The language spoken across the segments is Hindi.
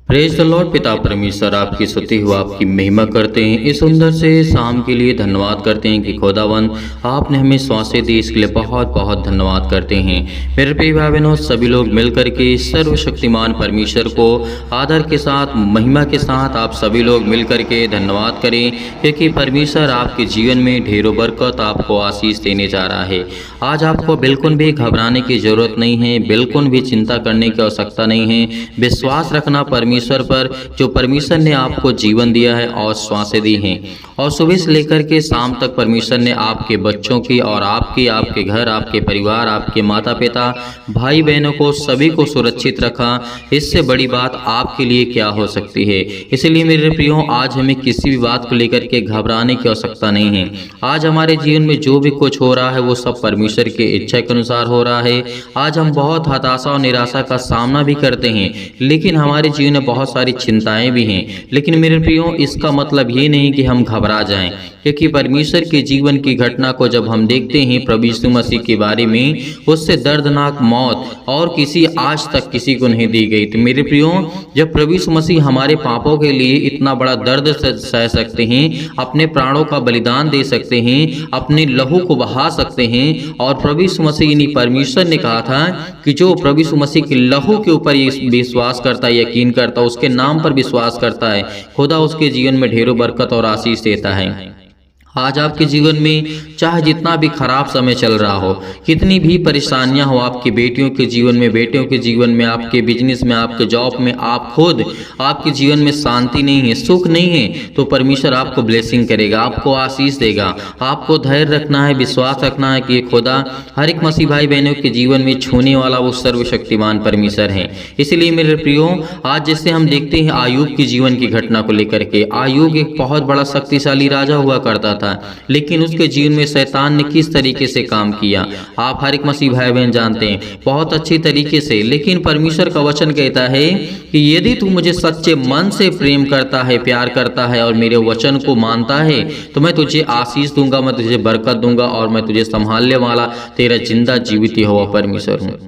Praise the Lord. पिता परमेश्वर आपकी स्तुति हो, आपकी महिमा करते हैं। इस सुंदर से शाम के लिए धन्यवाद करते हैं कि खुदावन आपने हमें श्वासें दी, इसके लिए बहुत बहुत धन्यवाद करते हैं। मेरे प्रिय भाई बहनों, सभी लोग मिलकर के सर्वशक्तिमान परमेश्वर को आदर के साथ, महिमा के साथ आप सभी लोग मिलकर के धन्यवाद करें, क्योंकि परमेश्वर आपके जीवन में ढेरों बरकत, आपको आशीष देने जा रहा है। आज आपको बिल्कुल भी घबराने की जरूरत नहीं है, बिल्कुल भी चिंता करने की आवश्यकता नहीं है। विश्वास रखना परमेश्वर पर, जो परमेश्वर ने आपको जीवन दिया है और श्वासें दी हैं, और सुबह से लेकर के शाम तक परमेश्वर ने आपके बच्चों की और आपके घर, आपके परिवार, आपके माता पिता, भाई बहनों को, सभी को सुरक्षित रखा। इससे बड़ी बात आपके लिए क्या हो सकती है। इसलिए मेरे प्रियो, आज हमें किसी भी बात को लेकर के घबराने की आवश्यकता नहीं है। आज हमारे जीवन में जो भी कुछ हो रहा है वो सब परमेश्वर की इच्छा के अनुसार हो रहा है। आज हम बहुत हताशा और निराशा का सामना भी करते हैं, लेकिन हमारे जीवन में बहुत सारी चिंताएं भी हैं। लेकिन मेरे प्रियो, इसका मतलब ये नहीं कि हम घबरा जाएं, क्योंकि परमेश्वर के जीवन की घटना को जब हम देखते हैं, प्रभु यीशु मसीह के बारे में, उससे दर्दनाक मौत और किसी आज तक किसी को नहीं दी गई। तो मेरे प्रियो, जब प्रभु यीशु मसीह हमारे पापों के लिए इतना बड़ा दर्द सह सकते हैं, अपने प्राणों का बलिदान दे सकते हैं, अपने लहू को बहा सकते हैं, और प्रभु यीशु मसीह ने, परमेश्वर ने कहा था कि जो प्रभु यीशु मसीह के लहू के ऊपर विश्वास करता है, यकीन करता है, उसके नाम पर विश्वास करता है, खुदा उसके जीवन में ढेरों बरकत और आशीष देता है। आज आपके जीवन में चाहे जितना भी खराब समय चल रहा हो, कितनी भी परेशानियां हो, आपकी बेटियों के जीवन में, बेटियों के जीवन में, आपके बिजनेस में, आपके जॉब में, आप खुद, आपके जीवन में शांति नहीं है, सुख नहीं है, तो परमेश्वर आपको ब्लेसिंग करेगा, आपको आशीष देगा। आपको धैर्य रखना है, विश्वास रखना है कि खुदा हर एक मसीह भाई बहनों के जीवन में छूने वाला वो सर्वशक्तिमान परमेश्वर है। इसलिए मेरे प्रियो, आज जैसे हम देखते हैं आयूब की जीवन की घटना को लेकर के, आयूब एक बहुत बड़ा शक्तिशाली राजा हुआ करता था, लेकिन उसके जीवन में शैतान ने किस तरीके से काम किया, आप हर एक मसीह भाई बहन जानते हैं बहुत अच्छी तरीके से। लेकिन परमेश्वर का वचन कहता है कि यदि तू मुझे सच्चे मन से प्रेम करता है, प्यार करता है और मेरे वचन को मानता है, तो मैं तुझे आशीष दूंगा, मैं तुझे बरकत दूंगा, और मैं तुझे संभालने वाला तेरा जिंदा जीवित हुआ परमेश्वर हूँ।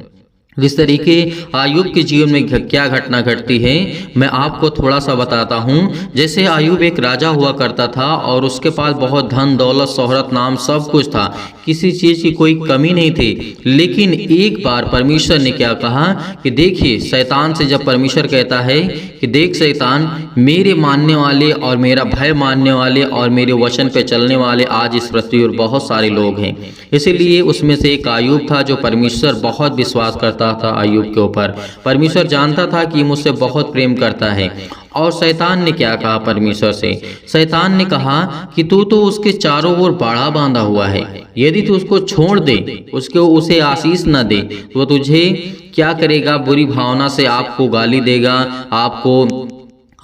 इस तरीके आयूब के जीवन में क्या घटना घटती है, मैं आपको थोड़ा सा बताता हूँ। जैसे आयूब एक राजा हुआ करता था और उसके पास बहुत धन दौलत, शोहरत, नाम सब कुछ था, किसी चीज़ की कोई कमी नहीं थी। लेकिन एक बार परमेश्वर ने क्या कहा कि देखिए, शैतान से जब परमेश्वर कहता है कि देख शैतान, मेरे मानने वाले और मेरा भय मानने वाले और मेरे वचन पे चलने वाले आज इस पृथ्वी पर बहुत सारे लोग हैं। इसीलिए उसमें से एक आयूब था जो परमेश्वर बहुत विश्वास करता था आयूब के ऊपर। परमेश्वर जानता था कि मुझसे बहुत प्रेम करता है। और शैतान ने क्या कहा परमेश्वर से? शैतान ने कहा कि तू तो उसके चारों ओर बाड़ा बांधा हुआ है, यदि तू उसको छोड़ दे, उसे आशीष न दे, तो वो तुझे क्या करेगा? बुरी भावना से आपको गाली देगा,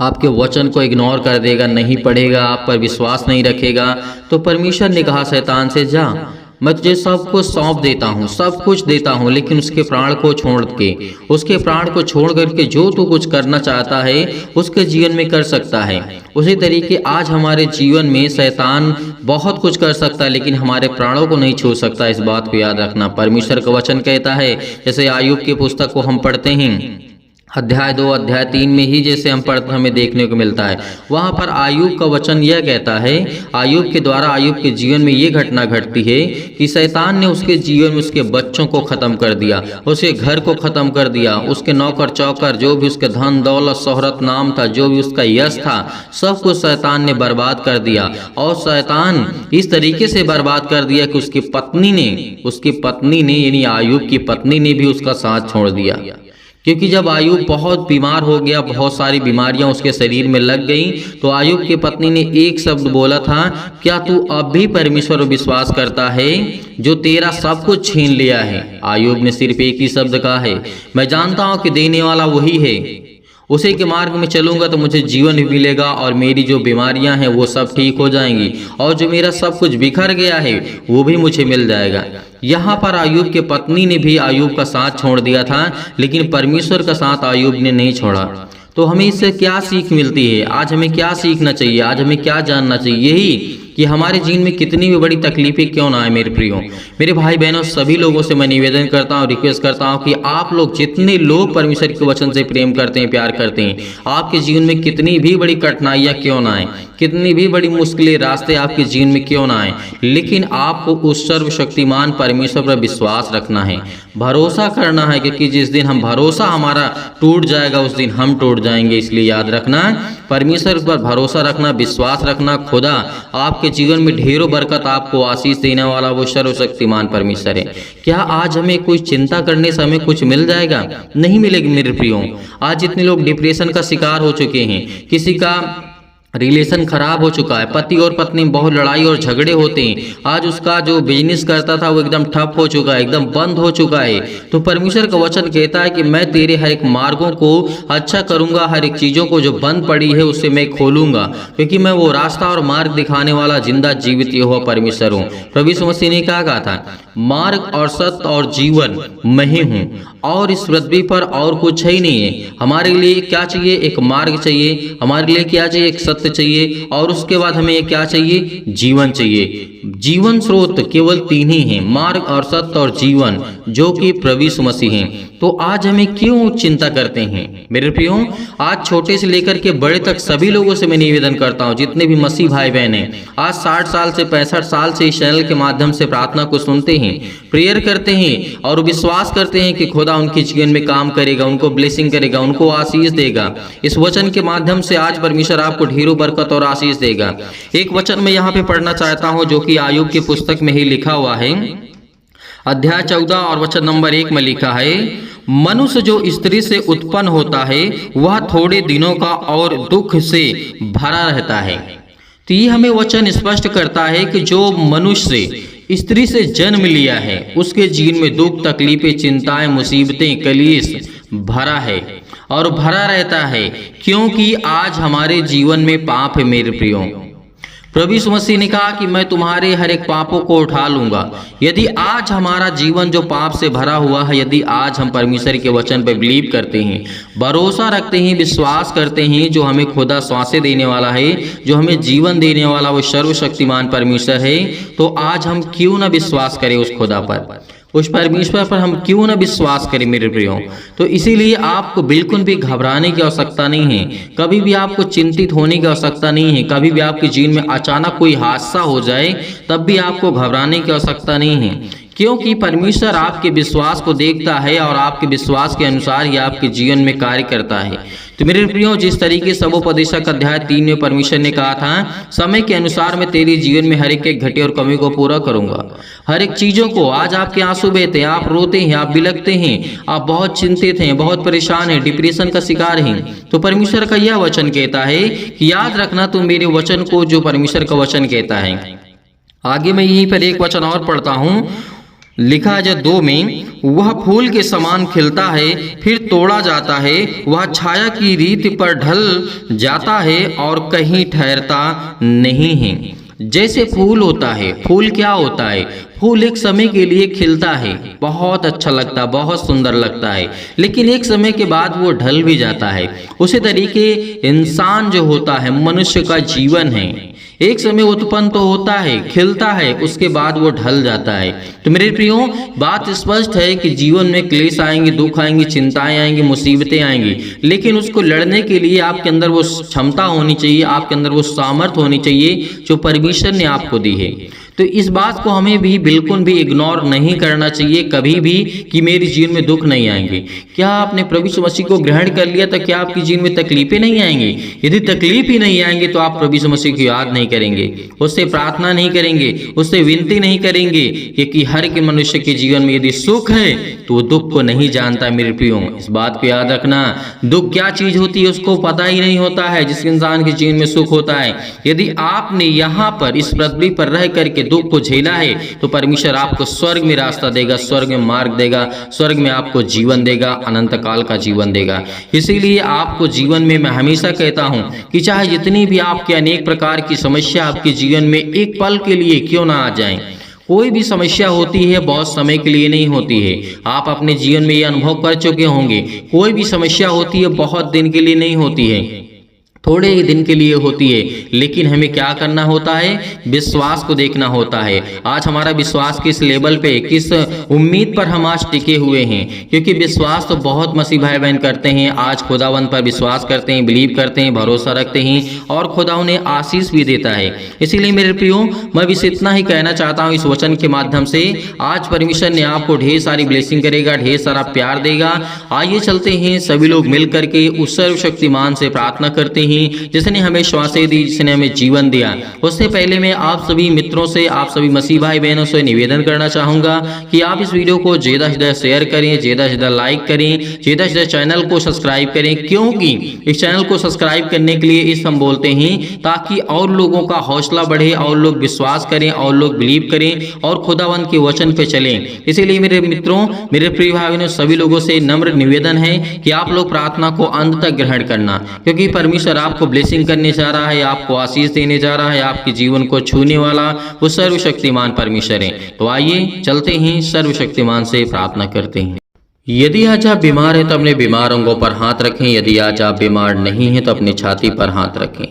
आपके वचन को इग्नोर कर देगा, नहीं पढ़ेगा, आप पर विश्वास नहीं रखेगा। तो परमेश्वर ने कहा शैतान से, जा, मैं तुझे सब कुछ सौंप देता हूँ, सब कुछ देता हूँ, लेकिन उसके प्राण को छोड़ करके जो तू कुछ करना चाहता है उसके जीवन में कर सकता है। उसी तरीके आज हमारे जीवन में शैतान बहुत कुछ कर सकता है, लेकिन हमारे प्राणों को नहीं छू सकता। इस बात को याद रखना। परमेश्वर का वचन कहता है, जैसे आयूब की पुस्तक को हम पढ़ते हैं, अध्याय 2 अध्याय 3 में ही जैसे हम पढ़ते हमें देखने को मिलता है, वहाँ पर आयूब का वचन यह कहता है, आयूब के द्वारा आयूब के जीवन में ये घटना घटती है कि शैतान ने उसके जीवन में उसके बच्चों को ख़त्म कर दिया, उसके घर को ख़त्म कर दिया, उसके नौकर चौकर, जो भी उसके धन दौलत शोहरत नाम था, जो भी उसका यश था, सब कुछ शैतान ने बर्बाद कर दिया। और शैतान इस तरीके से बर्बाद कर दिया कि उसकी पत्नी ने यानी आयूब की पत्नी ने भी उसका साथ छोड़ दिया। क्योंकि जब आयूब बहुत बीमार हो गया, बहुत सारी बीमारियां उसके शरीर में लग गईं, तो आयूब की पत्नी ने एक शब्द बोला था, क्या तू अब भी परमेश्वर पर विश्वास करता है जो तेरा सब कुछ छीन लिया है? आयूब ने सिर्फ एक ही शब्द कहा है, मैं जानता हूं कि देने वाला वही है, उसी के मार्ग में चलूंगा तो मुझे जीवन भी मिलेगा और मेरी जो बीमारियां हैं वो सब ठीक हो जाएंगी, और जो मेरा सब कुछ बिखर गया है वो भी मुझे मिल जाएगा। यहाँ पर आयूब के पत्नी ने भी आयूब का साथ छोड़ दिया था, लेकिन परमेश्वर का साथ आयूब ने नहीं छोड़ा। तो हमें इससे क्या सीख मिलती है? आज हमें क्या सीखना चाहिए? आज हमें क्या जानना चाहिए? यही कि हमारे जीवन में कितनी भी बड़ी तकलीफें क्यों ना आए मेरे प्रियो, मेरे भाई बहनों, सभी लोगों से मैं निवेदन करता हूँ, रिक्वेस्ट करता हूँ कि आप लोग जितने लोग परमेश्वर के वचन से प्रेम करते हैं, प्यार करते हैं, आपके जीवन में कितनी भी बड़ी कठिनाइयाँ क्यों ना आए, कितनी भी बड़ी मुश्किलें रास्ते आपके जीवन में क्यों ना आए, लेकिन आपको उस सर्वशक्तिमान परमेश्वर पर विश्वास रखना है, भरोसा करना है, क्योंकि जिस दिन हम भरोसा हमारा टूट जाएगा उस दिन हम टूट जाएंगे। इसलिए याद रखना, परमेश्वर पर भरोसा रखना, विश्वास रखना। खुदा आपके जीवन में ढेरों बरकत, आपको आशीष देने वाला वो सर्वशक्तिमान परमेश्वर है। क्या आज हमें कोई चिंता करने से हमें कुछ मिल जाएगा? नहीं मिलेगी मेरे प्रियो। आज जितने लोग डिप्रेशन का शिकार हो चुके हैं, किसी का रिलेशन खराब हो चुका है, पति और पत्नी में बहुत लड़ाई और झगड़े होते हैं, आज उसका जो बिजनेस करता था वो एकदम ठप हो चुका है, एकदम बंद हो चुका है, तो परमेश्वर का वचन कहता है कि मैं तेरे हर एक मार्गों को अच्छा करूंगा, हर एक चीज़ों को जो बंद पड़ी है उससे मैं खोलूंगा, क्योंकि मैं वो रास्ता और मार्ग दिखाने वाला जिंदा जीवित यहोवा परमेश्वर हूँ। प्रभु यीशु मसीह ने क्या कहा था? मार्ग और सत्य और जीवन मैं ही हूँ, और इस पृथ्वी पर और कुछ ही नहीं है। हमारे लिए क्या चाहिए? एक मार्ग चाहिए। हमारे लिए क्या चाहिए? एक सत्य चाहिए। और उसके बाद हमें क्या चाहिए? जीवन चाहिए। जीवन स्रोत केवल तीन ही हैं, मार्ग और सत्य और जीवन, जो कि प्रभु यीशु मसीह हैं। तो आज हमें क्यों चिंता करते हैं मेरे प्रियो? आज छोटे से लेकर के बड़े तक सभी लोगों से मैं निवेदन करता हूँ, जितने भी मसीह भाई बहन हैं, आज 60 साल से 65 साल से इस चैनल के माध्यम से प्रार्थना को सुनते हैं, प्रेयर करते हैं और विश्वास करते हैं कि खुदा उनके जीवन में काम करेगा, उनको ब्लेसिंग करेगा, उनको आशीष देगा। इस वचन के माध्यम से आज परमेश्वर आपको ढेरों बरकत और आशीष देगा। एक वचन मैं यहाँ पे पढ़ना चाहता हूँ, जो कि आयुब की पुस्तक में ही लिखा हुआ है, अध्याय 14 और वचन नंबर 1 में लिखा है, मनुष्य जो स्त्री से उत्पन्न होता है वह थोड़े दिनों का और दुख से भरा रहता है। तो ये हमें वचन स्पष्ट करता है कि जो मनुष्य स्त्री से जन्म लिया है उसके जीवन में दुख, तकलीफें, चिंताएं, मुसीबतें, कलेश भरा है और भरा रहता है, क्योंकि आज हमारे जीवन में पाप है मेरे प्रियो। प्रभु यीशु मसीह ने कहा कि मैं तुम्हारे हर एक पापों को उठा लूंगा। यदि आज हमारा जीवन जो पाप से भरा हुआ है, यदि आज हम परमेश्वर के वचन पर बिलीव करते हैं, भरोसा रखते हैं, विश्वास करते हैं, जो हमें खुदा श्वासें देने वाला है, जो हमें जीवन देने वाला वो सर्वशक्तिमान परमेश्वर है, तो आज हम क्यों ना विश्वास करें उस खुदा पर, उस परमेश्वर पर हम क्यों ना विश्वास करें मेरे प्रियो। तो इसीलिए आपको बिल्कुल भी घबराने की आवश्यकता नहीं है, कभी भी आपको चिंतित होने की आवश्यकता नहीं है। कभी भी आपके जीवन में अचानक कोई हादसा हो जाए तब भी आपको घबराने की आवश्यकता नहीं है, क्योंकि परमेश्वर आपके विश्वास को देखता है और आपके विश्वास के अनुसार ही आपके जीवन में कार्य करता है। तो मेरे प्रियो, जिस तरीके से सबोपदेशक अध्याय 3 में परमेश्वर ने कहा था, समय के अनुसार मैं तेरे जीवन में हर एक घटे और कमी को पूरा करूंगा। हर एक चीजों को, आज आपके आंसू बहते हैं, आप रोते हैं, आप बिलखते हैं, आप बहुत चिंतित हैं, बहुत परेशान हैं, डिप्रेशन का शिकार हैं, तो परमेश्वर का यह वचन कहता है कि याद रखना तुम मेरे वचन को, जो परमेश्वर का वचन कहता है। आगे मैं यहीं पर एक वचन और पढ़ता हूँ, लिखा है 2 में, वह फूल के समान खिलता है फिर तोड़ा जाता है, वह छाया की रीत पर ढल जाता है और कहीं ठहरता नहीं है। जैसे फूल होता है, फूल क्या होता है? फूल एक समय के लिए खिलता है, बहुत अच्छा लगता है, बहुत सुंदर लगता है, लेकिन एक समय के बाद वो ढल भी जाता है। उसी तरीके इंसान जो होता है, मनुष्य का जीवन है, एक समय उत्पन्न तो होता है, खिलता है, उसके बाद वो ढल जाता है। तो मेरे प्रियो, बात स्पष्ट है कि जीवन में क्लेश आएंगे, दुख आएंगे, चिंताएं आएंगी, मुसीबतें आएंगी, लेकिन उसको लड़ने के लिए आपके अंदर वो क्षमता होनी चाहिए, आपके अंदर वो सामर्थ्य होनी चाहिए जो परमेश्वर ने आपको दी है। तो इस बात को हमें भी बिल्कुल भी इग्नोर नहीं करना चाहिए कभी भी कि मेरे जीवन में दुख नहीं आएंगे। क्या आपने प्रभु यीशु मसीह को ग्रहण कर लिया तो क्या आपके जीवन में तकलीफें नहीं आएंगी? यदि तकलीफ ही नहीं आएंगे तो आप प्रभु यीशु मसीह को याद नहीं करेंगे, उससे प्रार्थना नहीं करेंगे, उससे विनती नहीं करेंगे, क्योंकि हर एक मनुष्य के जीवन में यदि सुख है तो वो दुख को नहीं जानता मेरे प्रियो। इस बात को याद रखना, दुख क्या चीज होती है उसको पता ही नहीं होता है, जिस इंसान के जीवन में सुख होता है। यदि आपने यहाँ पर इस पृथ्वी पर रह करके दुख को झेला है तो परमेश्वर आपको स्वर्ग में रास्ता देगा, स्वर्ग में मार्ग देगा, स्वर्ग में आपको जीवन देगा, अनंत काल का जीवन देगा। इसीलिए आपको जीवन में मैं हमेशा कहता हूं कि चाहे जितनी भी आपके अनेक प्रकार की समस्या आपके जीवन में एक पल के लिए क्यों ना आ जाएं, कोई भी समस्या होती है बहुत समय के लिए नहीं होती है। आप अपने जीवन में ये अनुभव कर चुके होंगे, कोई भी समस्या होती है बहुत दिन के लिए नहीं होती है। थोड़े ही दिन के लिए होती है, लेकिन हमें क्या करना होता है, विश्वास को देखना होता है। आज हमारा विश्वास किस लेवल पे, किस उम्मीद पर हम आज टिके हुए हैं, क्योंकि विश्वास तो बहुत मसीह भाई बहन करते हैं। आज खुदावन पर विश्वास करते हैं, बिलीव करते हैं, भरोसा रखते हैं और खुदा उन्हें आशीष भी देता है। इसीलिए मेरे प्रियो, मैं बस इतना ही कहना चाहता हूँ इस वचन के माध्यम से। आज परमेश्वर ने आपको ढेर सारी ब्लेसिंग करेगा, ढेर सारा प्यार देगा। आइए चलते हैं सभी लोग मिल करके उस सर्वशक्तिमान से प्रार्थना करते हैं जिसने हमें श्वासें दी, जिसने हमें जीवन दिया। उससे पहले मैं आप सभी मित्रों से, आप सभी मसीह भाई बहनों से निवेदन करना चाहूंगा कि आप इस वीडियो को ज्यादा से ज्यादा शेयर करें, ज्यादा से ज्यादा लाइक करें, ज्यादा से ज्यादा चैनल को सब्सक्राइब करें, क्योंकि इस चैनल को सब्सक्राइब करने के लिए इस हम बोलते हैं ताकि और लोगों का हौसला बढ़े, और लोग विश्वास करें, और लोग बिलीव करें और खुदावन के वचन पे चलें। इसीलिए मेरे मित्रों, मेरे प्रिय भाई बहनों, सभी लोगों से नम्र निवेदन है कि आप लोग प्रार्थना को अंत तक ग्रहण करना, क्योंकि परमेश्वर आपको ब्लेसिंग करने जा रहा है, आपको आशीष देने जा रहा है, आपके जीवन को छूने वाला वो सर्वशक्तिमान परमेश्वर है। तो आइए चलते हैं सर्वशक्तिमान से प्रार्थना करते हैं। यदि आज आप बीमार हैं तो अपने बीमार अंगों पर हाथ रखें। यदि आज आप बीमार नहीं हैं तो अपनी छाती पर हाथ रखें,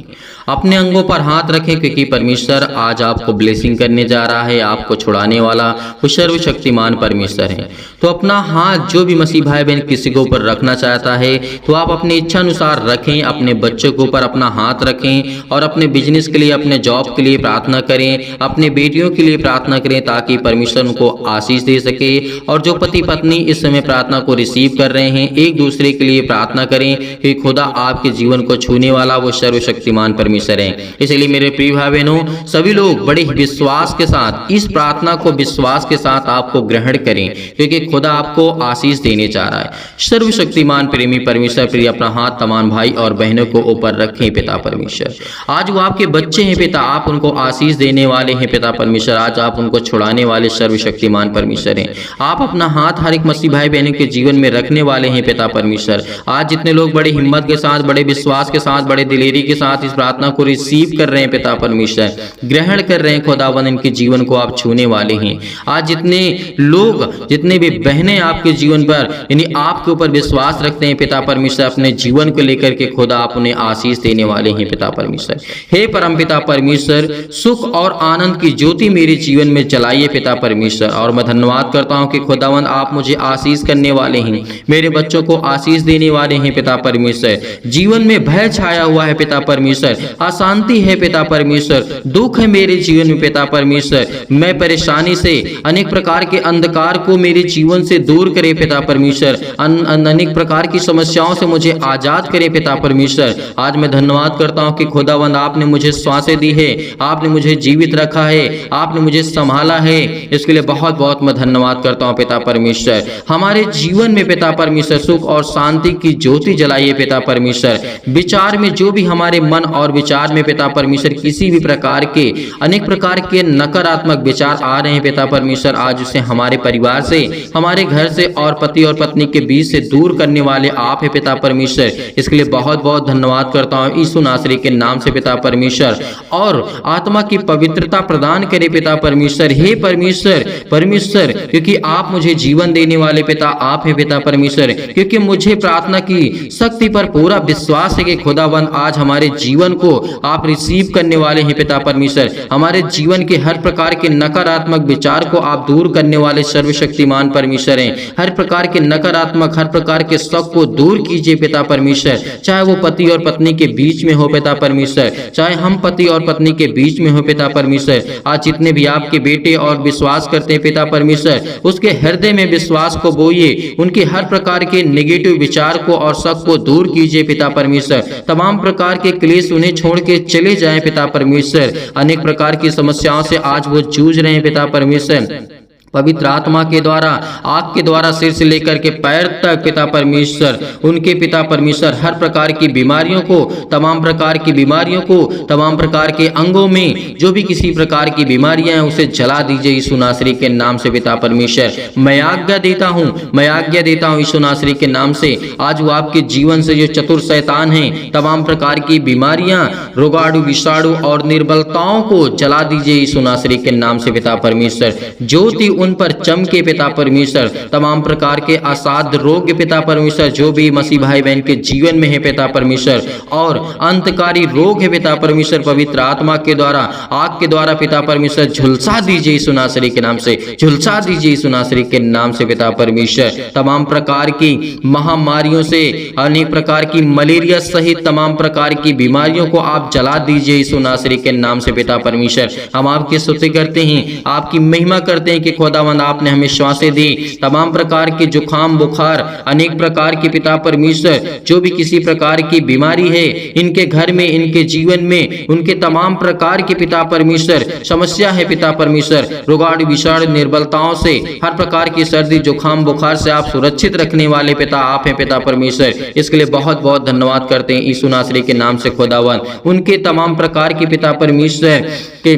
अपने अंगों पर हाथ रखें, क्योंकि परमेश्वर आज आपको ब्लेसिंग करने जा रहा है, आपको छुड़ाने वाला वो सर्वशक्तिमान परमेश्वर है। तो अपना हाथ जो भी मसीह भाई बहन किसी के ऊपर रखना चाहता है तो आप अपनी इच्छा अनुसार रखें। अपने बच्चों के ऊपर अपना हाथ रखें और अपने बिजनेस के लिए, अपने जॉब के लिए प्रार्थना करें, अपने बेटियों के लिए प्रार्थना करें ताकि परमेश्वर उनको आशीष दे सके। और जो पति पत्नी इस समय प्रार्थना को रिसीव कर रहे हैं, एक दूसरे के लिए प्रार्थना करें कि खुदा आपके जीवन को छूने वाला वो सर्वशक्तिमान परमेश्वर है। इसलिए मेरे प्रिय भाई बहनों, सभी लोग बड़े विश्वास के साथ इस प्रार्थना को विश्वास के साथ आपको ग्रहण करें, क्योंकि खुदा आपको आशीष देने जा रहा है। सर्वशक्तिमान प्रेमी परमेश्वर प्रिय अपना हाथ तमाम भाई और बहनों को ऊपर रखें पिता परमेश्वर। आज वो आपके बच्चे हैं पिता, आप उनको आशीष देने वाले हैं पिता परमेश्वर। आज आप उनको छुड़ाने वाले सर्वशक्तिमान परमेश्वर हैं। आप अपना हाथ हर एक मसीह भाई बहनों के जीवन में रखने वाले हैं पिता परमेश्वर। आज जितने लोग बड़ी हिम्मत के साथ, बड़े विश्वास के साथ, बड़े दिलेरी के साथ इस प्रार्थना को रिसीव कर रहे हैं पिता परमेश्वर, ग्रहण कर रहे हैं खुदावन, इनके जीवन को आप छूने वाले हैं। आज जितने लोग, जितने भी बहनें आपके जीवन पर यानी आपके ऊपर विश्वास रखते हैं पिता परमेश्वर, अपने जीवन को लेकर के खुदा आप उन्हें आशीष देने वाले हैं पिता परमेश्वर। हे परम पिता परमेश्वर, सुख और आनंद की ज्योति मेरे जीवन में जलाइए पिता परमेश्वर। और मैं धन्यवाद करता हूं कि खुदावन आप मुझे आशीष करने वाले हैं, मेरे बच्चों को आशीष देने वाले हैं पिता परमेश्वर। जीवन में भय छाया हुआ है पिता परमेश्वर, अशांति है पिता परमेश्वर, दुख है मेरे जीवन में पिता परमेश्वर। मैं परेशानी से, अनेक प्रकार के अंधकार को मेरे जीवन से दूर करे पिता परमेश्वर। अनेक प्रकार की समस्याओं से मुझे आजाद करे पिता परमेश्वर। आज मैं धन्यवाद करता हूं कि खुदावंद आपने मुझे श्वासें दी है, आपने मुझे जीवित रखा है, आपने मुझे संभाला है। इसके लिए बहुत बहुत मैं धन्यवाद करता हूं पिता परमेश्वर। हमारे जीवन में पिता परमेश्वर सुख और शांति की ज्योति जलाइए पिता परमेश्वर। विचार में जो भी हमारे मन और विचार में पिता परमेश्वर किसी भी प्रकार के, अनेक प्रकार के नकारात्मक विचार आ रहे हैं पिता परमेश्वर, आज उसे हमारे परिवार से, हमारे घर से और पति और पत्नी के बीच से दूर करने वाले आप है पिता परमेश्वर। इसके लिए बहुत बहुत धन्यवाद करता हूँ यीशु नासरी के नाम से पिता परमेश्वर। और आत्मा की पवित्रता प्रदान करे पिता परमेश्वर। हे परमेश्वर, परमेश्वर, क्योंकि आप मुझे जीवन देने वाले पिता आप है पिता परमेश्वर, क्योंकि मुझे प्रार्थना की शक्ति पर पूरा विश्वास है कि खुदावंद आज हमारे जीवन को आप रिसीव करने वाले हैं पिता परमेश्वर। हमारे जीवन के हर प्रकार के नकारात्मक विचार को आप दूर करने वाले सर्वशक्तिमान परमेश्वर हैं। हर प्रकार के नकारात्मक, हर प्रकार के शक को दूर कीजिए पिता परमेश्वर, चाहे वो पति और पत्नी के बीच में हो पिता परमेश्वर, चाहे हम पति और पत्नी के बीच में हो पिता परमेश्वर। आज जितने भी आपके बेटे और विश्वास करते हैं पिता परमेश्वर, उसके हृदय में विश्वास को बोइए, उनके हर प्रकार के नेगेटिव विचार को और शक को दूर कीजिए पिता परमेश्वर। तमाम प्रकार के क्लेश उन्हें छोड़ के चले जाएं पिता परमेश्वर। अनेक प्रकार की समस्याओं से आज वो जूझ रहे हैं पिता परमेश्वर। पवित्र आत्मा के द्वारा, आग के द्वारा सिर से लेकर के पैर तक पिता परमेश्वर, उनके पिता परमेश्वर हर प्रकार की बीमारियों को, तमाम प्रकार की बीमारियों को, तमाम प्रकार के अंगों में जो भी किसी प्रकार की बीमारियां हैं उसे जला दीजिए यीशु नासरी के नाम से पिता परमेश्वर। मैं आज्ञा देता हूं, मैं आज्ञा देता हूं यीशु नासरी के नाम से। आज वो आपके जीवन से जो चतुर शैतान हैं, तमाम प्रकार की बीमारियां, रोगाणु, विषाणु और निर्बलताओं को जला दीजिए यीशु नासरी के नाम से पिता परमेश्वर। ज्योति उन पर चमके पिता परमेश्वर। तमाम प्रकार के असाध्य रोग पिता परमेश्वर जो भी मसीह भाई बहन के जीवन में है पिता परमेश्वर, और अंतकारी रोग है पिता परमेश्वर, पवित्र आत्मा के द्वारा, आग के द्वारा पिता परमेश्वर झुलसा दीजिए यीशु नासरी के नाम से, झुलसा दीजिए यीशु नासरी के नाम से पिता परमेश्वर। तमाम प्रकार की महामारियों से, अनेक प्रकार की मलेरिया सहित तमाम प्रकार की बीमारियों को आप जला दीजिए यीशु नासरी के नाम से पिता परमेश्वर। हम आपकी स्तुति करते हैं, आपकी महिमा करते हैं कि खुदावंद आपने हमें श्वासें दी। तमाम प्रकार के जुखाम बुखार, अनेक प्रकार के पिता परमेश्वर जो भी किसी प्रकार की बीमारी है इनके घर में, इनके जीवन में, उनके तमाम प्रकार के पिता परमेश्वर समस्या है पिता परमेश्वर, रोगाणु विषाणु निर्बलताओं से, हर प्रकार की सर्दी जुखाम बुखार से आप सुरक्षित रखने वाले पिता आप हैं पिता परमेश्वर। इसके लिए बहुत बहुत धन्यवाद करते हैं यीशु नासरी के नाम से खुदावंद। उनके तमाम प्रकार के पिता परमेश्वर के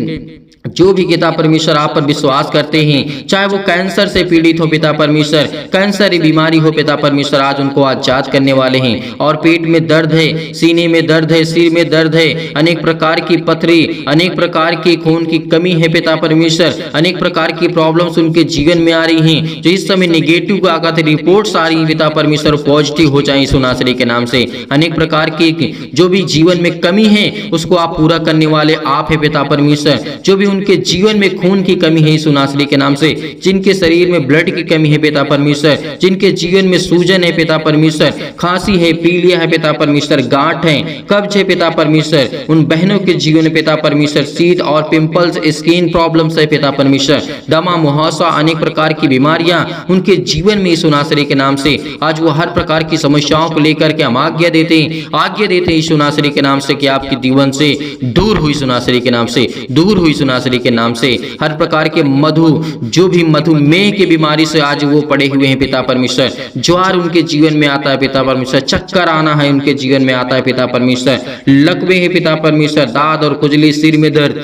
जो भी पिता परमेश्वर आप पर विश्वास करते हैं, चाहे वो कैंसर से पीड़ित हो पिता परमेश्वर, कैंसर बीमारी हो पिता परमेश्वर, आज उनको आज जांच करने वाले हैं। और पेट में दर्द है, सीने में दर्द है, सिर में दर्द है, अनेक प्रकार की पथरी, अनेक प्रकार की खून की कमी है पिता परमेश्वर, अनेक प्रकार की प्रॉब्लम्स उनके जीवन में आ रही हैं, जो इस समय निगेटिव आगत रिपोर्ट्स आ रही हैं पिता परमेश्वर, पॉजिटिव हो जाए यीशु नासरी के नाम से। अनेक प्रकार की जो भी जीवन में कमी है उसको आप पूरा करने वाले आप है पिता परमेश्वर। जो भी उनके जीवन में खून की कमी है यीशु नासरी के नाम से, जिनके शरीर में ब्लड की कमी है पिता परमेश्वर, जिनके जीवन में सूजन है पिता परमेश्वर, खांसी है, पीलिया है पिता परमेश्वर, गांठ है, कब्ज है पिता परमेश्वर, उन बहनों के जीवन में पिता परमेश्वर सीड और पिंपल्स, स्किन प्रॉब्लम्स है पिता परमेश्वर, दमा मुहासा, अनेक प्रकार की बीमारियां उनके जीवन में यीशु नासरी के नाम से, आज वो हर प्रकार की समस्याओं को लेकर के हम आज्ञा देते हैं यीशु नासरी के नाम से कि आपके जीवन से दूर हुई यीशु नासरी के नाम से, दूर हुई यीशु नासरी के नाम से। हर प्रकार के जो भी मधुमेह की बीमारी से आज वो पड़े हुए हैं पिता परमेश्वर, ज्वार उनके जीवन में आता है पिता परमेश्वर, चक्कर आना है उनके जीवन में आता है पिता परमेश्वर, लकवे है पिता परमेश्वर, दाद और खुजली, सिर में दर्द,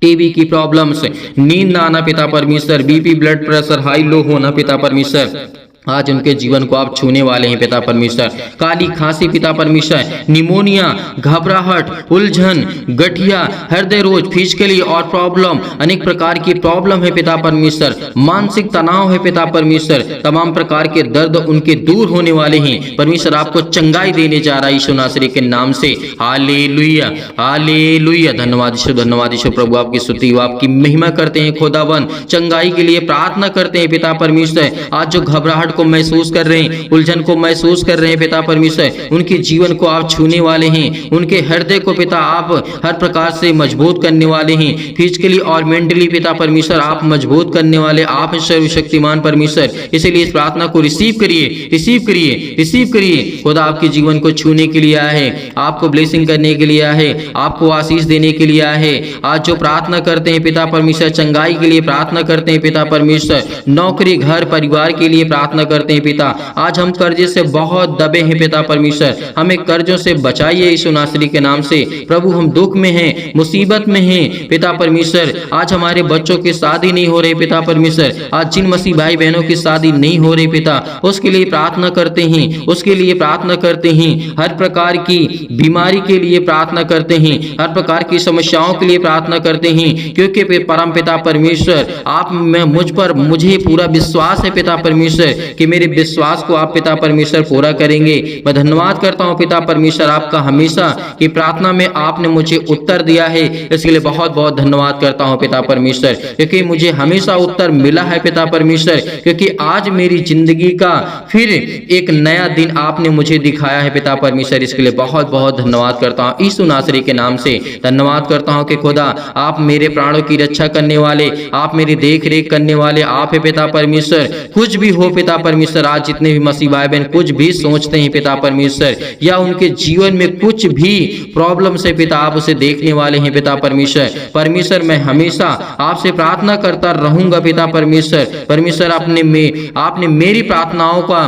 टीबी की प्रॉब्लम्स, नींद ना आना पिता परमेश्वर, BP blood pressure high low होना पिता परमेश्वर, आज उनके जीवन को आप छूने वाले हैं पिता परमेश्वर। काली खांसी पिता परमेश्वर, निमोनिया, घबराहट, उलझन, गठिया, हृदय रोग, फिजिकली और प्रॉब्लम, अनेक प्रकार की प्रॉब्लम है पिता परमेश्वर, मानसिक तनाव है पिता परमेश्वर, तमाम प्रकार के दर्द उनके दूर होने वाले हैं। परमेश्वर आपको चंगाई देने जा रहा है यीशु नासरी के नाम से। Hallelujah, hallelujah. धन्यवाद यीशु, धन्यवाद यीशु। प्रभु आपकी स्तुति व आपकी महिमा करते हैं खुदावन, चंगाई के लिए प्रार्थना करते हैं पिता परमेश्वर। आज जो घबराहट को महसूस कर रहे हैं, उलझन को महसूस कर रहे हैं पिता परमेश्वर, उनके जीवन को आप छूने वाले हैं, उनके हृदय को पिता आप हर प्रकार से मजबूत करने वाले हैं, फिजिकली और मेंटली पिता परमेश्वर आप मजबूत करने वाले आप सर्वशक्तिमान परमेश्वर। इसलिए इस प्रार्थना को रिसीव करिए, रिसीव करिए, रिसीव करिए। खुदा आपके जीवन को छूने के लिए आया है, आपको ब्लेसिंग करने के लिए आया है, आपको आशीष देने के लिए आया है। आज जो प्रार्थना करते हैं पिता परमेश्वर, चंगाई के लिए प्रार्थना करते हैं पिता परमेश्वर, नौकरी, घर, परिवार के लिए प्रार्थना करते हैं पिता। आज हम कर्जे से बहुत दबे हैं पिता परमेश्वर, हमें कर्जों से बचाइए यीशु नासरी के नाम से। प्रभु हम दुख में हैं, मुसीबत में हैं पिता परमेश्वर। आज हमारे बच्चों की शादी नहीं हो रही पिता परमेश्वर, आज जिन मसीह भाई बहनों की शादी नहीं हो रही पिता, उसके लिए प्रार्थना करते हैं, उसके लिए प्रार्थना करते हैं। हर प्रकार की बीमारी के लिए प्रार्थना करते हैं, हर प्रकार की समस्याओं के लिए प्रार्थना करते हैं, क्योंकि परम पिता परमेश्वर आप मुझे पूरा विश्वास है पिता परमेश्वर कि मेरे विश्वास को आप पिता परमेश्वर पूरा करेंगे। मैं धन्यवाद करता हूं पिता परमेश्वर आपका हमेशा की प्रार्थना में आपने मुझे उत्तर दिया है, इसके लिए बहुत बहुत धन्यवाद करता हूं पिता परमेश्वर, क्योंकि मुझे हमेशा उत्तर मिला है पिता परमेश्वर, क्योंकि आज मेरी जिंदगी का फिर एक नया दिन आपने मुझे दिखाया है पिता परमेश्वर। इसके लिए बहुत बहुत धन्यवाद करता हूं यीशु नासरी के नाम से। धन्यवाद करता हूं कि खुदा आप मेरे प्राणों की रक्षा करने वाले, आप मेरी देख रेख करने वाले आप है पिता परमेश्वर। कुछ भी हो पिता परमेश्वर, आज जितने भी मसीह भाई बहन कुछ भी सोचते हैं पिता परमेश्वर, या उनके जीवन में कुछ भी प्रॉब्लम से पिता आप उसे देखने वाले हैं पिता परमेश्वर। परमेश्वर मैं हमेशा आपसे प्रार्थना करता रहूंगा पिता परमेश्वर। परमेश्वर आपने मेरी प्रार्थनाओं का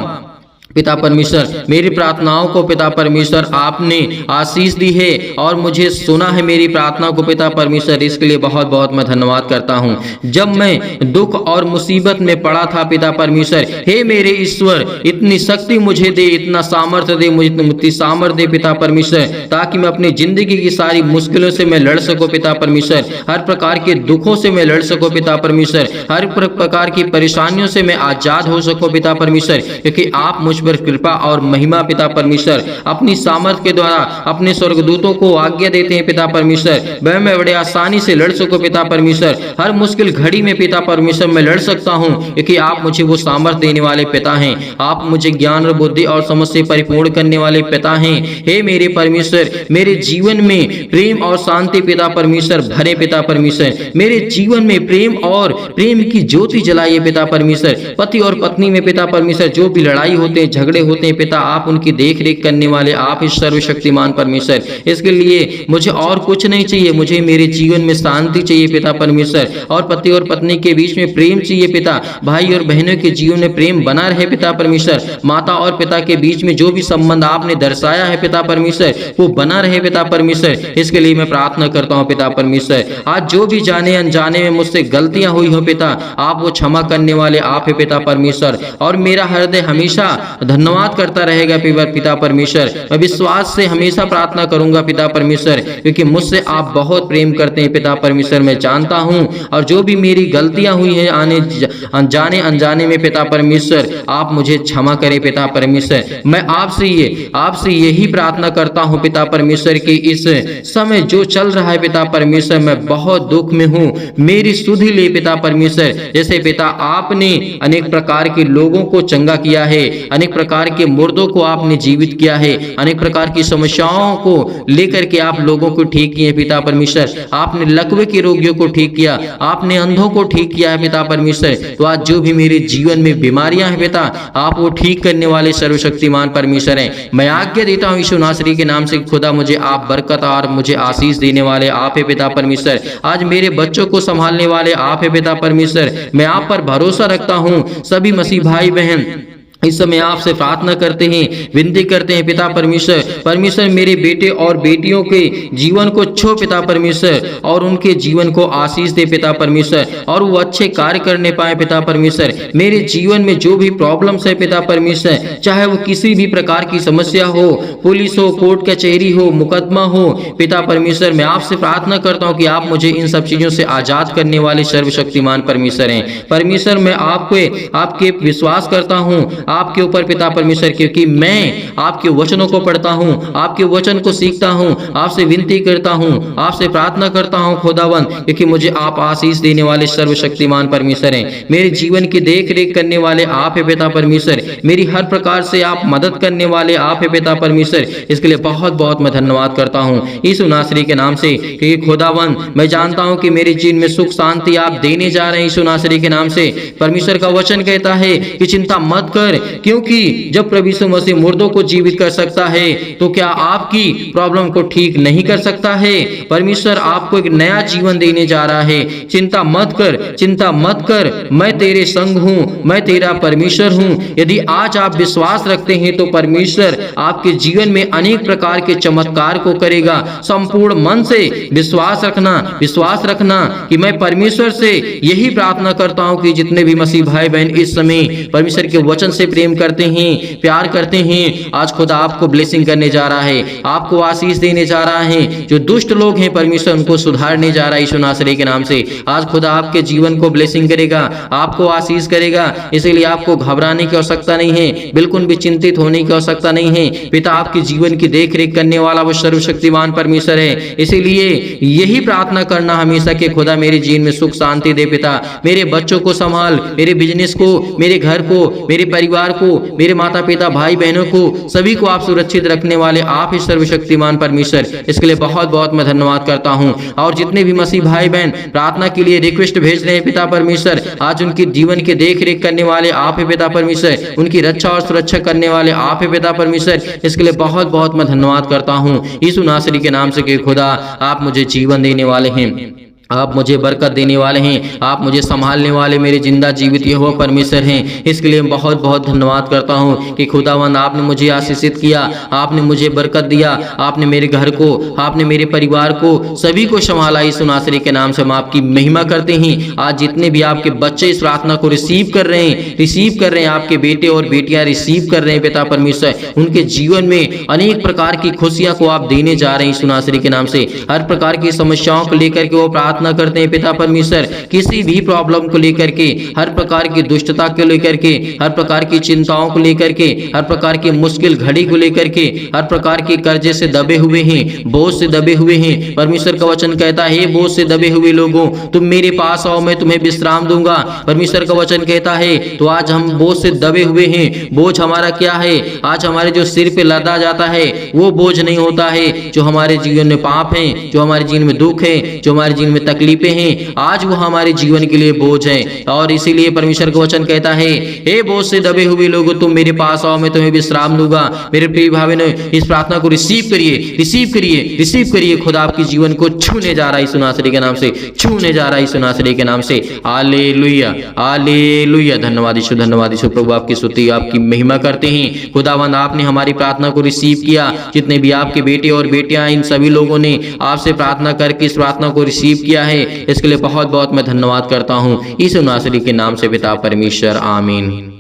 पिता परमेश्वर, मेरी प्रार्थनाओं को पिता परमेश्वर आपने आशीष दी है और मुझे सुना है मेरी प्रार्थना को पिता परमेश्वर, इसके लिए बहुत बहुत मैं धन्यवाद करता हूँ। जब मैं दुख और मुसीबत में पड़ा था पिता परमेश्वर, हे मेरे ईश्वर, इतनी शक्ति मुझे दे, इतना सामर्थ्य दे, मुझे इतनी सामर्थ्य दे पिता परमेश्वर, ताकि मैं अपनी जिंदगी की सारी मुश्किलों से मैं लड़ सकूं पिता परमेश्वर, हर प्रकार के दुखों से मैं लड़ सकूं पिता परमेश्वर, हर प्रकार की परेशानियों से मैं आजाद हो सकूं पिता परमेश्वर, क्योंकि आप मुझ पर कृपा और महिमा पिता परमेश्वर अपनी सामर्थ के द्वारा अपने स्वर्गदूतों को आज्ञा देते हैं पिता परमेश्वर, वह मैं बड़े आसानी से लड़ सकूं पिता परमेश्वर, हर मुश्किल घड़ी में पिता परमेश्वर मैं लड़ सकता हूं, क्योंकि आप मुझे वो सामर्थ देने वाले पिता हैं। आप मुझे ज्ञान और बुद्धि और समझ से परिपूर्ण करने वाले पिता हैं। हे मेरे परमेश्वर, मेरे जीवन में प्रेम और शांति पिता परमेश्वर भरे पिता परमेश्वर, मेरे जीवन में प्रेम और प्रेम की ज्योति जलाइए पिता परमेश्वर, पति और पत्नी में पिता परमेश्वर जो भी लड़ाई होते हैं, झगड़े होते हैं पिता, आप उनकी देख रेख करने वाले आप इस सर्वशक्तिमान परमेश्वर, इसके लिए मुझे और कुछ नहीं चाहिए, मुझे मेरे जीवन में शांति चाहिए पिता परमेश्वर, और पति और पत्नी के बीच में प्रेम चाहिए पिता, भाई और बहनों के जीवन में प्रेम बना रहे पिता परमेश्वर, माता और पिता के बीच में जो भी संबंध आपने दर्शाया है पिता परमेश्वर वो बना रहे पिता परमेश्वर, इसके लिए मैं प्रार्थना करता हूँ पिता परमेश्वर। आज जो भी जाने अनजाने में मुझसे गलतियां हुई हो पिता, आप वो क्षमा करने वाले आप है पिता परमेश्वर, और मेरा हृदय हमेशा धन्यवाद करता रहेगा पिता परमेश्वर, मैं विश्वास से हमेशा प्रार्थना करूंगा पिता परमेश्वर, क्योंकि मुझसे आप बहुत प्रेम करते हैं पिता परमेश्वर, मैं जानता हूं, और जो भी मेरी गलतियां हुई हैं जाने अनजाने में पिता परमेश्वर आप मुझे क्षमा करें पिता परमेश्वर। मैं आपसे यही प्रार्थना करता हूं पिता परमेश्वर कि इस समय जो चल रहा है पिता परमेश्वर, मैं बहुत दुख में हूं, मेरी सुधि ले पिता परमेश्वर। जैसे पिता आपने अनेक प्रकार के लोगों को चंगा किया है, अनेक प्रकार के मुर्दों को आपने जीवित किया है, अनेक प्रकार की समस्याओं को लेकर के आप लोगों को ठीक किए पिता परमेश्वर, आपने लकवे के रोगियों को ठीक किया, आपने अंधों को ठीक किया है पिता परमेश्वर। तो आज जो भी मेरे जीवन में बीमारियां हैं पिता, आप वो ठीक करने वाले सर्वशक्तिमान परमेश्वर हैं। मैं आज्ञा देता हूं यीशु नासरी के नाम से, खुदा मुझे आप बरकत और मुझे आशीष देने वाले आप है पिता परमेश्वर। आज मेरे बच्चों को संभालने वाले आप है पिता परमेश्वर, मैं आप पर भरोसा रखता हूं। सभी मसीह भाई बहन इस समय आपसे प्रार्थना करते हैं, विनती करते हैं पिता परमेश्वर मेरे बेटे और बेटियों के जीवन को छो पिता परमेश्वर, और उनके जीवन को आशीष दे पिता परमेश्वर, और वो अच्छे कार्य करने पाए पिता परमेश्वर। मेरे जीवन में जो भी प्रॉब्लम्स है पिता परमेश्वर, चाहे वो किसी भी प्रकार की समस्या हो, पुलिस हो, कोर्ट कचहरी हो, मुकदमा हो पिता परमेश्वर, मैं आपसे प्रार्थना करता हूँ कि आप मुझे इन सब चीजों से आजाद करने वाले सर्वशक्तिमान परमेश्वर हैं। परमेश्वर मैं आपके विश्वास करता हूँ आपके ऊपर पिता परमेश्वर, क्योंकि मैं आपके वचनों को पढ़ता हूं, आपके वचन को सीखता हूं, आपसे विनती करता हूं, आपसे प्रार्थना करता हूं खुदावन, क्योंकि मुझे आप आशीष देने वाले सर्वशक्तिमान परमेश्वर हैं। मेरे जीवन की देख रेख करने वाले आप है पिता परमेश्वर, मेरी हर प्रकार से आप मदद करने वाले आप है पिता परमेश्वर, इसके लिए बहुत बहुत मैं धन्यवाद करता हूं यीशु नासरी के नाम से। क्योंकि खुदावन मैं जानता हूं कि मेरे जीवन में सुख शांति आप देने जा रहे हैं यीशु नासरी के नाम से। परमेश्वर का वचन कहता है कि चिंता मत कर, क्योंकि जब प्रभु यीशु मसीह मुर्दों को जीवित कर सकता है तो क्या आपकी प्रॉब्लम को ठीक नहीं कर सकता है? परमेश्वर आपको एक नया जीवन देने जा रहा है। चिंता मत कर, मैं तेरे संग हूँ, मैं तेरा परमेश्वर हूँ। यदि आज आप विश्वास रखते हैं तो परमेश्वर आपके जीवन में अनेक प्रकार के चमत्कार को करेगा। संपूर्ण मन से विश्वास रखना कि मैं परमेश्वर से यही प्रार्थना करता हूँ कि जितने भी मसीह भाई बहन इस समय परमेश्वर के वचन से प्रेम करते हैं, प्यार करते हैं, आज खुदा आपको ब्लेसिंग करने जा रहा है, आपको आशीष देने जा रहा है। जो दुष्ट लोग हैं परमेश्वर उनको सुधारने जा रहा है यीशु नासरी के नाम से। आज खुदा आपके जीवन को ब्लेसिंग करेगा, आपको आशीष करेगा। इसलिए आपको घबराने की आवश्यकता नहीं है, बिल्कुल भी चिंतित होने की आवश्यकता नहीं है। पिता आपके जीवन की देख रेख करने वाला वो सर्वशक्तिमान परमेश्वर है। इसीलिए यही प्रार्थना करना हमेशा कि खुदा मेरे जीवन में सुख शांति दे। पिता मेरे बच्चों को संभाल, मेरे बिजनेस को, मेरे घर को, मेरे परिवार को, मेरे माता पिता भाई बहनों को, सभी को आप सुरक्षित रखने वाले आप ही सर्वशक्तिमान परमेश्वर। इसके लिए बहुत बहुत मैं धन्यवाद करता हूं। और जितने भी मसीह भाई बहन प्रार्थना के लिए रिक्वेस्ट भेज रहे हैं पिता परमेश्वर, आज उनके जीवन के देख रेख करने वाले आप है पिता परमेश्वर, उनकी रक्षा और सुरक्षा करने वाले आप है पिता परमेश्वर। इसके लिए बहुत बहुत मैं धन्यवाद करता हूँ यीशु नासरी के नाम से कि खुदा आप मुझे जीवन देने वाले हैं। आप मुझे बरकत देने वाले हैं, आप मुझे संभालने वाले मेरे जिंदा जीवित यहोवा परमेश्वर हैं। इसके लिए बहुत बहुत धन्यवाद करता हूँ कि खुदावंद आपने मुझे आशीषित किया, आपने मुझे बरकत दिया, आपने मेरे घर को, आपने मेरे परिवार को, सभी को संभाला। यीशु नासरी के नाम से हम आपकी महिमा करते हैं। आज जितने भी आपके बच्चे इस प्रार्थना को रिसीव कर रहे हैं, आपके बेटे और बेटियां रिसीव कर रहे हैं पिता परमेश्वर, उनके जीवन में अनेक प्रकार की खुशियां को आप देने जा रहे हैं यीशु नासरी के नाम से। हर प्रकार की समस्याओं को लेकर के वो प्रार्थना करते हैं पिता परमेश्वर, किसी भी प्रॉब्लम को लेकर के, हर प्रकार की दुष्टता को लेकर के, हर प्रकार की चिंताओं को लेकर के, हर प्रकार की मुश्किल घड़ी को लेकर के, हर प्रकार के कर्जे से दबे हुए हैं, बोझ से दबे हुए हैं। परमेश्वर का वचन कहता है, बोझ से दबे हुए लोगों तुम मेरे पास आओ, मैं तुम्हें विश्राम दूंगा। परमेश्वर का वचन कहता है। तो आज हम बोझ से दबे हुए हैं। बोझ हमारा क्या है? आज हमारे जो सिर पे लदा जाता है वो बोझ नहीं होता है। जो हमारे जीवन में पाप है, जो हमारे जीवन में दुख है, जो हमारे जीवन में तकलीफें हैं, आज वो हमारे जीवन के लिए बोझ है। और इसीलिए परमेश्वर का वचन कहता है, हे बोझ से दबे हुए लोगों तुम मेरे पास आओ, मैं तुम्हें विश्राम दूंगा। मेरे प्रिय भाई ने इस प्रार्थना को रिसीव करिए, रिसीव करिए, रिसीव करिए। खुदा आपके जीवन को छूने जा रहा है यीशु नासरी के नाम से, छूने जा रहा है यीशु नासरी के नाम से। Hallelujah, hallelujah. धन्यवाद यीशु, धन्यवाद यीशु। प्रभु आपकी स्तुति, आपकी महिमा करते हैं। खुदावंद आपने हमारी प्रार्थना को रिसीव किया। जितने भी आपके बेटे और बेटियां, इन सभी लोगों ने आपसे प्रार्थना करके इस प्रार्थना को रिसीव किया है, इसके लिए बहुत बहुत मैं धन्यवाद करता हूँ यीशु नासरी के नाम से पिता परमेश्वर, आमीन।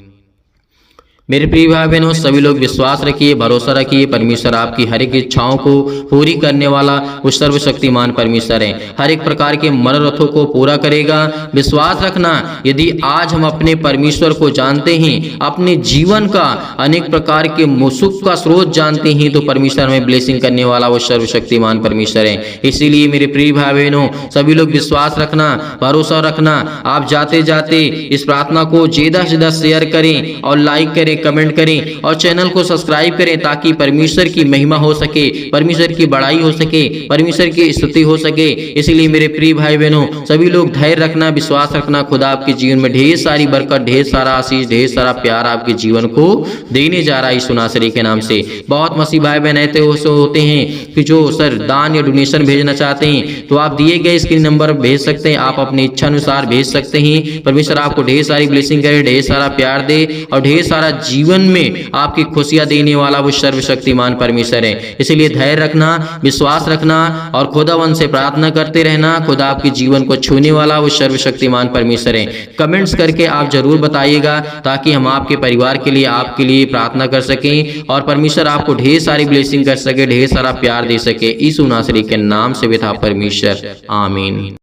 मेरे प्रिय भाई बहनों, सभी लोग विश्वास रखिए, भरोसा रखिए। परमेश्वर आपकी हर एक इच्छाओं को पूरी करने वाला वो सर्वशक्तिमान परमेश्वर है। हर एक प्रकार के मनोरथों को पूरा करेगा। विश्वास रखना, यदि आज हम अपने परमेश्वर को जानते हैं, अपने जीवन का अनेक प्रकार के सुख का स्रोत जानते हैं, तो परमेश्वर हमें ब्लेसिंग करने वाला वो सर्वशक्तिमान परमेश्वर है। इसीलिए मेरे प्रिय भाई बहनों, सभी लोग विश्वास रखना, भरोसा रखना। आप जाते जाते इस प्रार्थना को ज्यादा से ज्यादा शेयर करें और लाइक करें, कमेंट करें और चैनल को सब्सक्राइब करें, ताकि परमेश्वर की महिमा हो सके, परमेश्वर की बड़ाई हो सके, परमेश्वर की स्तुति हो सके। इसलिए मेरे प्रिय भाई बहनों, सभी लोग धैर्य रखना, विश्वास रखना। खुदा आपके जीवन में ढेर सारी बरकत, ढेर सारा आशीष, ढेर सारा प्यार आपके जीवन को देने जा रहा है यीशु नासरी के नाम से। बहुत मसीह भाई बहन ऐसे होते हैं कि जो सर दान या डोनेशन भेजना चाहते हैं, तो आप दिए गए स्क्रीन नंबर भेज सकते हैं। आप अपनी इच्छा अनुसार भेज सकते हैं। परमेश्वर आपको ढेर सारी ब्लेसिंग करे, ढेर सारा प्यार दे और ढेर सारा जीवन में आपकी खुशियां देने वाला वो सर्वशक्तिमान परमेश्वर है। इसलिए धैर्य रखना, विश्वास रखना और खुदावंद से प्रार्थना करते रहना। खुदा आपके जीवन को छूने वाला वो सर्वशक्तिमान परमेश्वर है। कमेंट्स करके आप जरूर बताइएगा, ताकि हम आपके परिवार के लिए, आपके लिए प्रार्थना कर सकें और परमेश्वर आपको ढेर सारी ब्लेसिंग कर सके, ढेर सारा प्यार दे सके। यीशु नासरी के नाम से पिता परमेश्वर, आमीन।